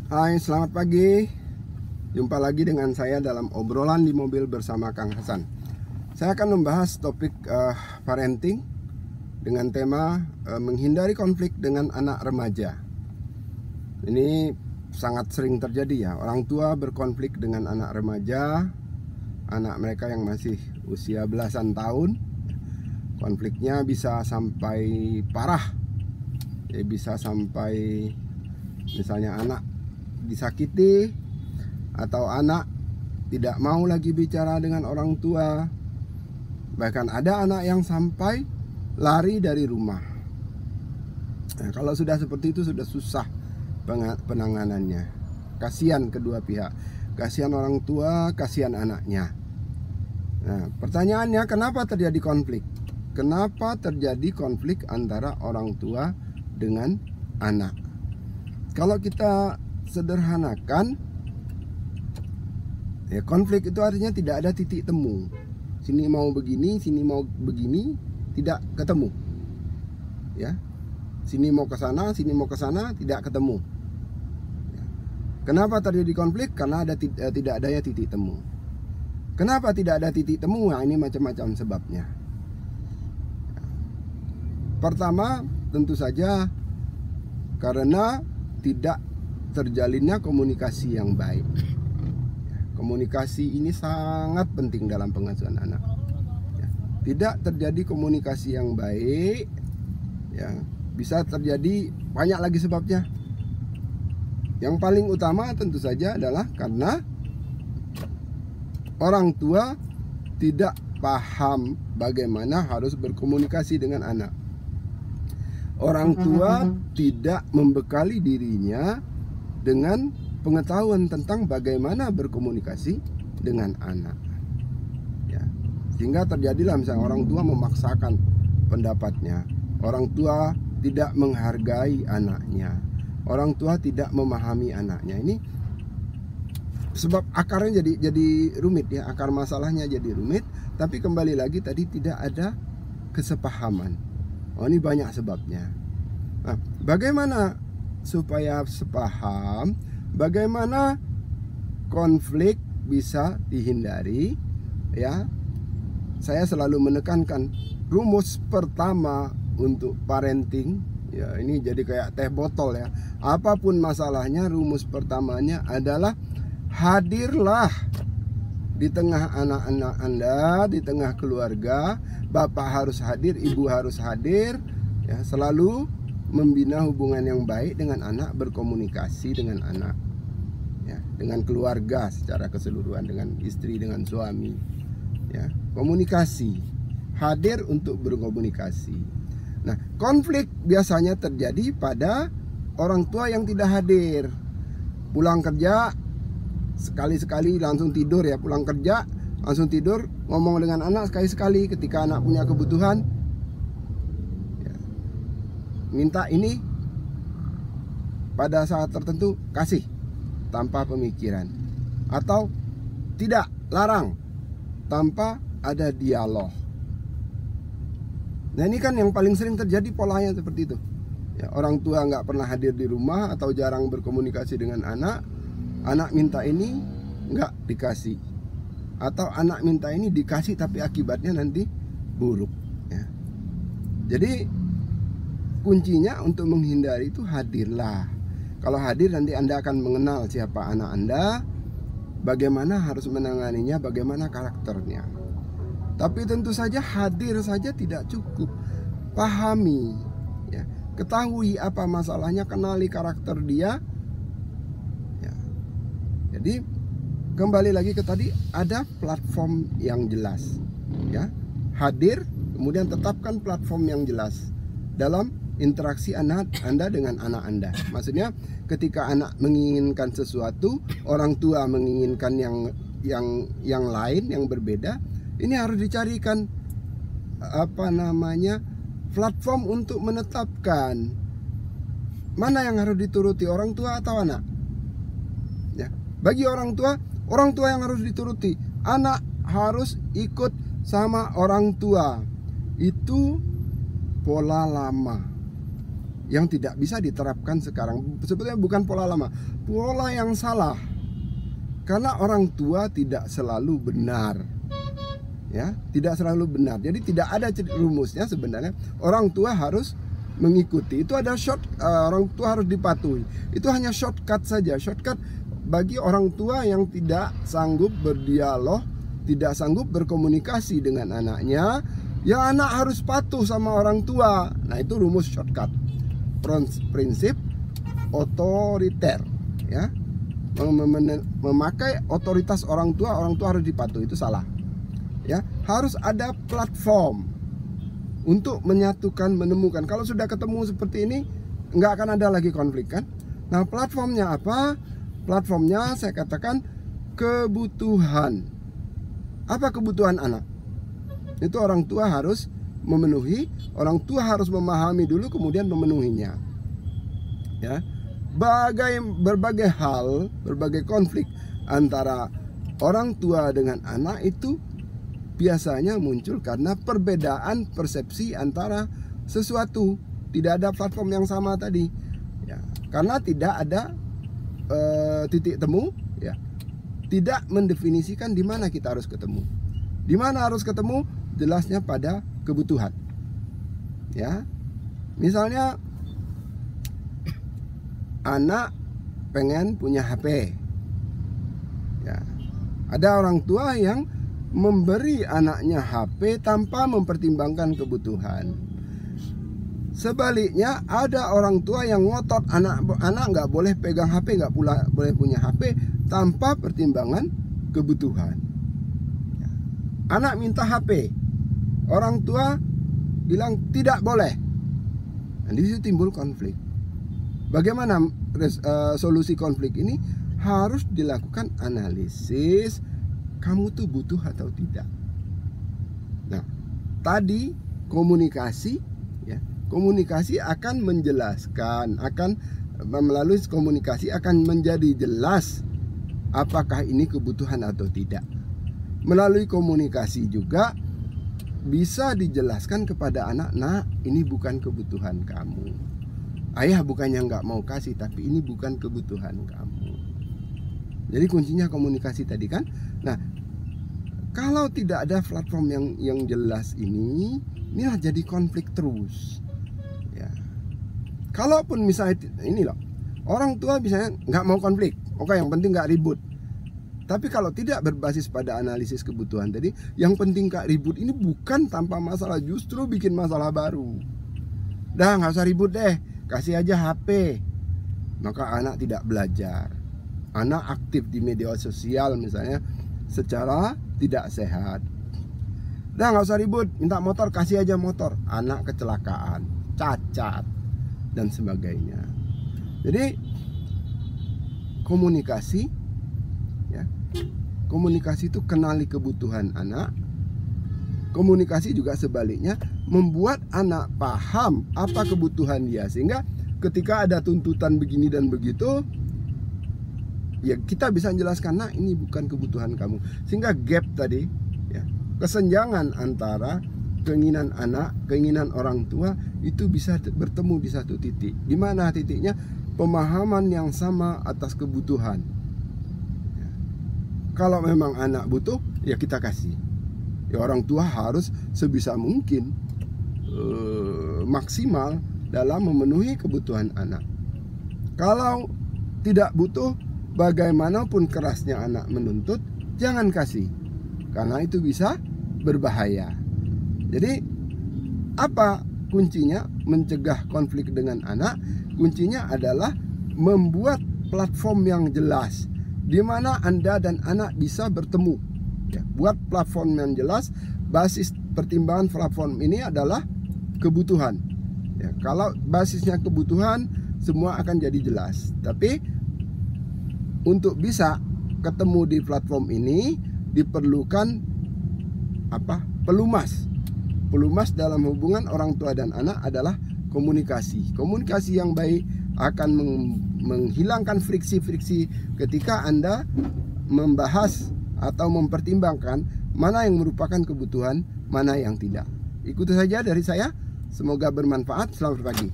Hai, selamat pagi. Jumpa lagi dengan saya dalam obrolan di mobil bersama Kang Hasan. Saya akan membahas topik parenting dengan tema menghindari konflik dengan anak remaja. Ini sangat sering terjadi ya. Orang tua berkonflik dengan anak remaja, anak mereka yang masih usia belasan tahun. Konfliknya bisa sampai parah. Ya, bisa sampai misalnya anak disakiti atau anak tidak mau lagi bicara dengan orang tua. Bahkan ada anak yang sampai lari dari rumah. Nah, kalau sudah seperti itu sudah susah penanganannya. Kasihan kedua pihak. Kasihan orang tua, kasihan anaknya. Nah, pertanyaannya, kenapa terjadi konflik? Kenapa terjadi konflik antara orang tua dengan anak? Kalau kita sederhanakan, ya, konflik itu artinya tidak ada titik temu. Sini mau begini, sini mau begini, tidak ketemu. Ya, sini mau ke sana, sini mau ke sana, tidak ketemu. Ya. Kenapa terjadi konflik? Karena tidak adanya titik temu. Kenapa tidak ada titik temu? Nah, ini macam-macam sebabnya. Ya. Pertama, tentu saja karena tidak terjalinnya komunikasi yang baik. Komunikasi ini sangat penting dalam pengasuhan anak. Tidak terjadi komunikasi yang baik, ya, bisa terjadi banyak lagi sebabnya. Yang paling utama tentu saja adalah karena orang tua tidak paham bagaimana harus berkomunikasi dengan anak. Orang tua tidak membekali dirinya dengan pengetahuan tentang bagaimana berkomunikasi dengan anak. Ya, sehingga terjadilah misalnya orang tua memaksakan pendapatnya. Orang tua tidak menghargai anaknya. Orang tua tidak memahami anaknya. Ini sebab akarnya jadi rumit ya. Akar masalahnya jadi rumit. Tapi kembali lagi tadi tidak ada kesepahaman. Oh, ini banyak sebabnya. Nah, bagaimana supaya sepaham, bagaimana konflik bisa dihindari? Ya, saya selalu menekankan rumus pertama untuk parenting. Ya, ini jadi kayak teh botol ya. Apapun masalahnya, rumus pertamanya adalah hadirlah di tengah anak-anak Anda, di tengah keluarga. Bapak harus hadir, ibu harus hadir. Ya, selalu membina hubungan yang baik dengan anak, berkomunikasi dengan anak, ya, dengan keluarga secara keseluruhan, dengan istri, dengan suami, ya, komunikasi, hadir untuk berkomunikasi. Nah, konflik biasanya terjadi pada orang tua yang tidak hadir. Pulang kerja sekali-sekali langsung tidur ya, pulang kerja langsung tidur, ngomong dengan anak sekali-sekali. Ketika anak punya kebutuhan, minta ini pada saat tertentu kasih tanpa pemikiran, atau tidak, larang tanpa ada dialog. Nah, ini kan yang paling sering terjadi polanya seperti itu ya. Orang tua nggak pernah hadir di rumah atau jarang berkomunikasi dengan anak. Anak minta ini nggak dikasih, atau anak minta ini dikasih tapi akibatnya nanti buruk ya. Jadi kuncinya untuk menghindari itu hadirlah. Kalau hadir nanti Anda akan mengenal siapa anak Anda, bagaimana harus menanganinya, bagaimana karakternya. Tapi tentu saja hadir saja tidak cukup. Pahami, ya, ketahui apa masalahnya, kenali karakter dia. Ya. Jadi kembali lagi ke tadi, ada platform yang jelas. Ya, hadir, kemudian tetapkan platform yang jelas dalam interaksi Anda dengan anak Anda. Maksudnya ketika anak menginginkan sesuatu, orang tua menginginkan yang lain, yang berbeda, ini harus dicarikan platform untuk menetapkan mana yang harus dituruti, orang tua atau anak. Ya, bagi orang tua yang harus dituruti. Anak harus ikut sama orang tua. Itu pola lama. yang tidak bisa diterapkan sekarang. Sebetulnya bukan pola lama, pola yang salah. Karena orang tua tidak selalu benar, ya, tidak selalu benar. Jadi tidak ada rumusnya sebenarnya. Orang tua harus mengikuti. Itu ada orang tua harus dipatuhi. Itu hanya shortcut saja, shortcut bagi orang tua yang tidak sanggup berdialog, tidak sanggup berkomunikasi dengan anaknya. Ya, anak harus patuh sama orang tua. Nah, itu rumus shortcut. Prinsip otoriter, ya. Memakai otoritas orang tua harus dipatuhi, itu salah. Ya, harus ada platform untuk menyatukan, menemukan. Kalau sudah ketemu seperti ini, nggak akan ada lagi konflik, kan? Nah, platformnya apa? Platformnya saya katakan kebutuhan. Apa kebutuhan anak? Itu orang tua harus memenuhi, orang tua harus memahami dulu, kemudian memenuhinya. Ya, berbagai hal, berbagai konflik antara orang tua dengan anak itu biasanya muncul karena perbedaan persepsi antara sesuatu. Tidak ada platform yang sama tadi, ya, karena tidak ada titik temu, ya, tidak mendefinisikan di mana kita harus ketemu. Di mana harus ketemu? Jelasnya pada kebutuhan. Ya, misalnya anak pengen punya HP. Ya, ada orang tua yang memberi anaknya HP tanpa mempertimbangkan kebutuhan. Sebaliknya, ada orang tua yang ngotot anak nggak boleh pegang HP, nggak pula boleh punya HP tanpa pertimbangan kebutuhan. Ya. Anak minta HP, orang tua bilang tidak boleh. Nah, di situ timbul konflik. Bagaimana solusi konflik ini? Harus dilakukan analisis. Kamu tuh butuh atau tidak? Nah, tadi komunikasi, ya, komunikasi akan menjelaskan, akan melalui komunikasi akan menjadi jelas apakah ini kebutuhan atau tidak. Melalui komunikasi juga bisa dijelaskan kepada anak, nah ini bukan kebutuhan kamu. Ayah bukannya nggak mau kasih, tapi ini bukan kebutuhan kamu. Jadi kuncinya komunikasi tadi, kan? Nah, kalau tidak ada platform yang jelas inilah jadi konflik terus. Ya. Kalaupun misalnya ini loh, orang tua misalnya nggak mau konflik, oke, yang penting nggak ribut. Tapi kalau tidak berbasis pada analisis kebutuhan tadi, yang penting nggak ribut ini bukan tanpa masalah, justru bikin masalah baru. Dah nggak usah ribut deh, kasih aja HP. Maka anak tidak belajar. Anak aktif di media sosial misalnya secara tidak sehat. Dah nggak usah ribut, minta motor, kasih aja motor. Anak kecelakaan, cacat, dan sebagainya. Jadi komunikasi, ya, komunikasi itu kenali kebutuhan anak. Komunikasi juga sebaliknya membuat anak paham apa kebutuhan dia, sehingga ketika ada tuntutan begini dan begitu, ya kita bisa menjelaskan, nah ini bukan kebutuhan kamu. Sehingga gap tadi, ya, kesenjangan antara keinginan anak, keinginan orang tua itu bisa bertemu di satu titik. Di mana titiknya? Pemahaman yang sama atas kebutuhan. Ya. Kalau memang anak butuh, ya kita kasih. Ya, orang tua harus sebisa mungkin maksimal dalam memenuhi kebutuhan anak. Kalau tidak butuh, bagaimanapun kerasnya anak menuntut, jangan kasih, karena itu bisa berbahaya. Jadi apa kuncinya mencegah konflik dengan anak? Kuncinya adalah membuat platform yang jelas, di mana Anda dan anak bisa bertemu. Ya, buat platform yang jelas. Basis pertimbangan platform ini adalah kebutuhan. Ya, kalau basisnya kebutuhan, semua akan jadi jelas. Tapi untuk bisa ketemu di platform ini diperlukan apa? Pelumas. Pelumas dalam hubungan orang tua dan anak adalah komunikasi. Komunikasi yang baik akan menghilangkan friksi-friksi ketika Anda membahas atau mempertimbangkan mana yang merupakan kebutuhan, mana yang tidak. Ikuti saja dari saya. Semoga bermanfaat. Selamat pagi.